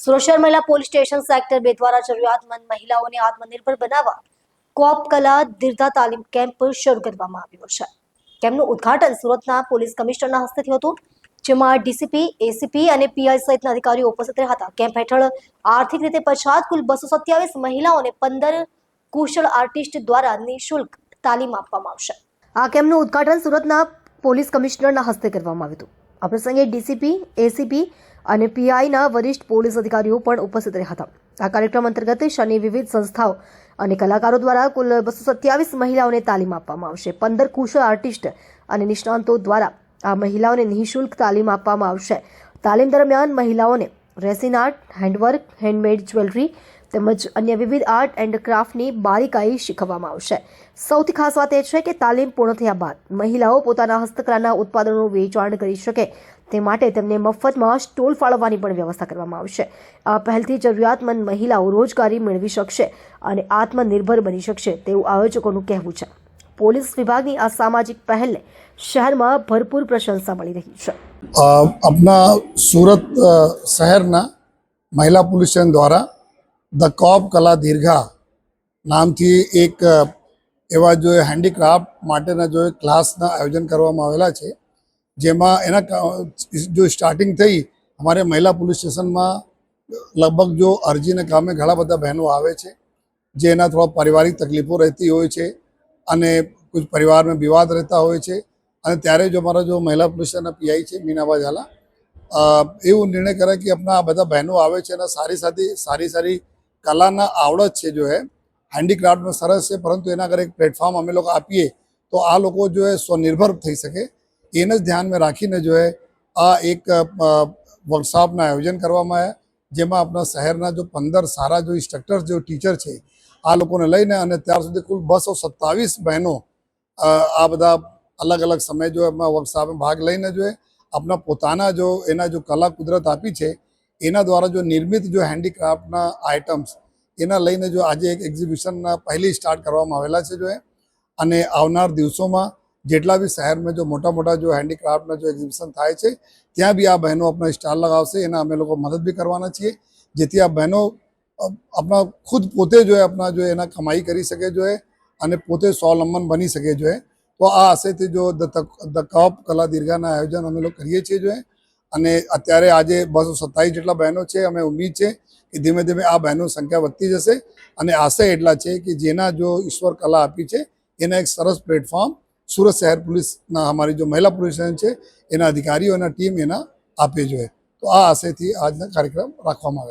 સુરત શહેર મહિલા police station sector 2 દ્વારા જરૂરિયાતમંદ મહિલાઓને આત્મનિર્ભર બનાવવા કોપ કલા દીર્ઘા તાલીમ કેમ્પ શરૂ કરવામાં આવ્યો છે. કેમ્પનું ઉદ્ઘાટન સુરતના પોલીસ કમિશનરના હસ્તે થયું હતું, જેમાં ડીસીપી, એસીપી અને પીઆઈ સહિતના અધિકારીઓ ઉપસ્થિત રહ્યા હતા. કેમ્પ હેઠળ આર્થિક રીતે પછાત કુલ 227 મહિલાઓને 15 કુશળ આર્ટિસ્ટ દ્વારા નિઃશુલ્ક તાલીમ આપવામાં આવશે. આ કેમ્પનું ઉદ્ઘાટન સુરતના પોલીસ કમિશનરના હસ્તે કરવામાં આવ્યું હતું. આ પ્રસંગે ડીસીપી, એસીપી અને પીઆઈના વરિષ્ઠ પોલીસ અધિકારીઓ પણ ઉપસ્થિત રહ્યા હતા. આ કાર્યક્રમ અંતર્ગત શહેરની વિવિધ સંસ્થાઓ અને કલાકારો દ્વારા કુલ 227 મહિલાઓને તાલીમ આપવામાં આવશે. 15 કુશળ આર્ટિસ્ટ અને નિષ્ણાંતો દ્વારા આ મહિલાઓને નિઃશુલ્ક તાલીમ આપવામાં આવશે. તાલીમ દરમિયાન મહિલાઓને raisin art, handwork, handmade jewellery તેમજ અન્ય વિવિધ આર્ટ એન્ડ ક્રાફ્ટની બારીકાઈ શીખવવામાં આવશે. સૌથી ખાસ વાત એ છે કે તાલીમ પૂર્ણ થયા બાદ મહિલાઓ પોતાના હસ્તકલાના ઉત્પાદનોનું વેચાણ કરી શકે તે માટે તેમને મફતમાં સ્ટોલ ફાળવવાની પણ વ્યવસ્થા કરવામાં આવશે. આ પહેલથી જરૂરિયાતમંદ મહિલાઓ રોજગારી મેળવી શકશે અને આત્મનિર્ભર બની શકશે તેવું આયોજકોનું કહેવું છે. પોલીસ વિભાગની આ સામાજિક પહેલને શહેરમાં ભરપૂર પ્રશંસા મળી રહી છે. अपना सूरत शहરના મહિલા પોલીસ સ્ટેશન દ્વારા ધ કોપ કલા દીર્ઘા નામથી એક એવા જો હેન્ડીક્રાફ્ટ માટેના જો ક્લાસના આયોજન કરવામાં આવેલા છે, જેમાં એના જો સ્ટાર્ટિંગ થઈ અમારે મહિલા પોલીસ સ્ટેશનમાં લગભગ જો અરજીને કામે ઘણા બધા બહેનો આવે છે, જે એના થોડા પારિવારિક તકલીફો રહેતી હોય છે અને કુછ પરિવારમાં વિવાદ રહેતા હોય છે. અને ત્યારે જો અમારા જો મહિલા પોલીસ સ્ટેશનના પીઆઈ છે મીનાબા ઝાલા, એવું નિર્ણય કરે કે આપણા આ બધા બહેનો આવે છે અને સારી કલાના આવડત છે, જો હે હેન્ડીક્રાફ્ટમાં સરસ છે, પરંતુ એના અગર એક પ્લેટફોર્મ અમે લોકો આપીએ તો આ લોકો જો હે સ્વનિર્ભર થઈ શકે. એને જ ધ્યાનમાં રાખીને જો હે આ એક વર્કશોપના આયોજન કરવામાં આવ્યા, જેમાં આપણા શહેરના જો 15 સારા જો ઇન્સ્ટ્રક્ટર જો ટીચર છે આ લોકોને લઈને અને ત્યાર સુધી કુલ 227 બહેનો આ બધા અલગ અલગ સમય જો એમાં વર્કશોપમાં ભાગ લઈને જો આપણા પોતાના જો એના જો કલા કુદરત આપી છે એના દ્વારા જો નિર્મિત જો હેન્ડીક્રાફ્ટના આઇટમ્સ એના લઈને જો આજે એક એક્ઝિબિશનના પહેલી સ્ટાર્ટ કરવામાં આવેલા છે. જો અને આવનાર દિવસોમાં જેટલા બી શહેરમાં જો મોટા જો હેન્ડીક્રાફ્ટના જો એક્ઝિબિશન થાય છે ત્યાં બી આ બહેનો આપણા સ્ટાલ લગાવશે. એના અમે લોકો મદદ બી કરવાના છીએ, જેથી આ બહેનો આપણા ખુદ પોતે જો આપણા જો એના કમાઈ કરી શકે જો અને પોતે સ્વાવલંબન બની શકે જો. તો આ આશયથી જો ધ કોપ કલા દીર્ઘાના આયોજન અમે લોકો કરીએ છીએ જો. અને અત્યારે આજે 227 જેટલા બહેનો છે. અમે ઉમ્મીદ છે કે ધીમે ધીમે આ બહેનો સંખ્યા વધતી જશે અને આશય એટલા છે કે જેના જો ઈશ્વર કલા આપી છે એના એક સરસ પ્લેટફોર્મ સુરત શહેર પોલીસના અમારી જો મહિલા પોલીસ સ્ટેશન છે એના અધિકારીઓ અને ટીમ એના આપે જોઈએ. તો આ આશયથી આજના કાર્યક્રમ રાખવામાં આવે.